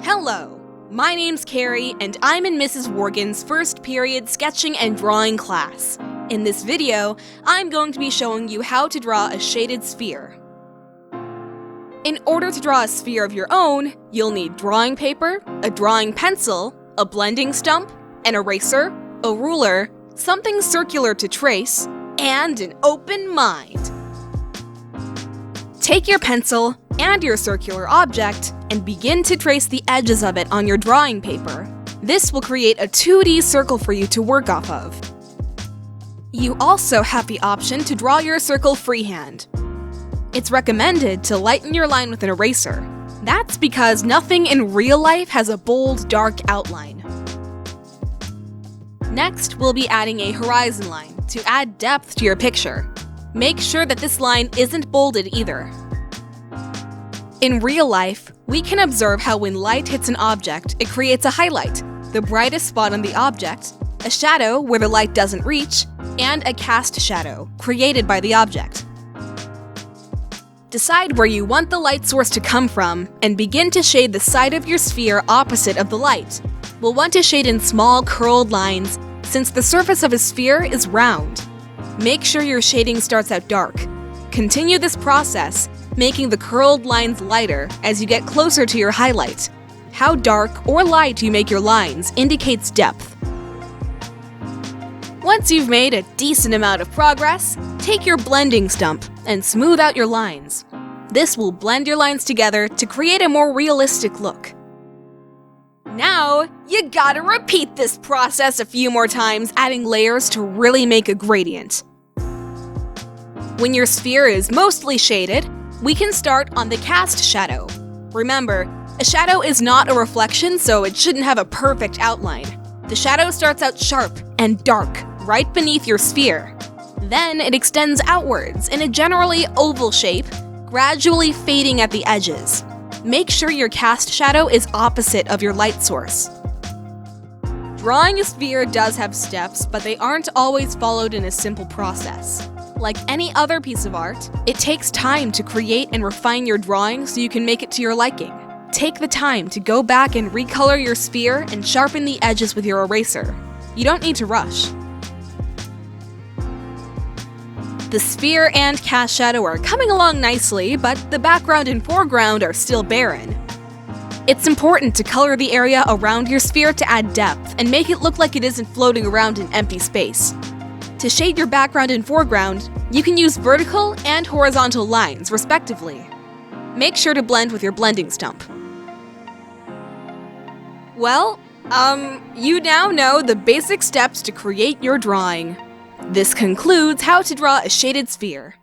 Hello, my name's Carrie, and I'm in Mrs. Worgan's first period sketching and drawing class. In this video, I'm going to be showing you how to draw a shaded sphere. In order to draw a sphere of your own, you'll need drawing paper, a drawing pencil, a blending stump, an eraser, a ruler, something circular to trace, and an open mind. Take your pencil and your circular object and begin to trace the edges of it on your drawing paper. This will create a 2D circle for you to work off of. You also have the option to draw your circle freehand. It's recommended to lighten your line with an eraser. That's because nothing in real life has a bold, dark outline. Next, we'll be adding a horizon line to add depth to your picture. Make sure that this line isn't bolded either. In real life, we can observe how when light hits an object, it creates a highlight, the brightest spot on the object, a shadow where the light doesn't reach, and a cast shadow, created by the object. Decide where you want the light source to come from, and begin to shade the side of your sphere opposite of the light. We'll want to shade in small, curled lines, since the surface of a sphere is round. Make sure your shading starts out dark. Continue this process, making the curled lines lighter as you get closer to your highlight. How dark or light you make your lines indicates depth. Once you've made a decent amount of progress, take your blending stump and smooth out your lines. This will blend your lines together to create a more realistic look. Now, you gotta repeat this process a few more times, adding layers to really make a gradient. When your sphere is mostly shaded, we can start on the cast shadow. Remember, a shadow is not a reflection, so it shouldn't have a perfect outline. The shadow starts out sharp and dark, right beneath your sphere. Then it extends outwards in a generally oval shape, gradually fading at the edges. Make sure your cast shadow is opposite of your light source. Drawing a sphere does have steps, but they aren't always followed in a simple process. Like any other piece of art, it takes time to create and refine your drawing so you can make it to your liking. Take the time to go back and recolor your sphere and sharpen the edges with your eraser. You don't need to rush. The sphere and cast shadow are coming along nicely, but the background and foreground are still barren. It's important to color the area around your sphere to add depth and make it look like it isn't floating around in empty space. To shade your background and foreground, you can use vertical and horizontal lines, respectively. Make sure to blend with your blending stump. Well, you now know the basic steps to create your drawing. This concludes how to draw a shaded sphere.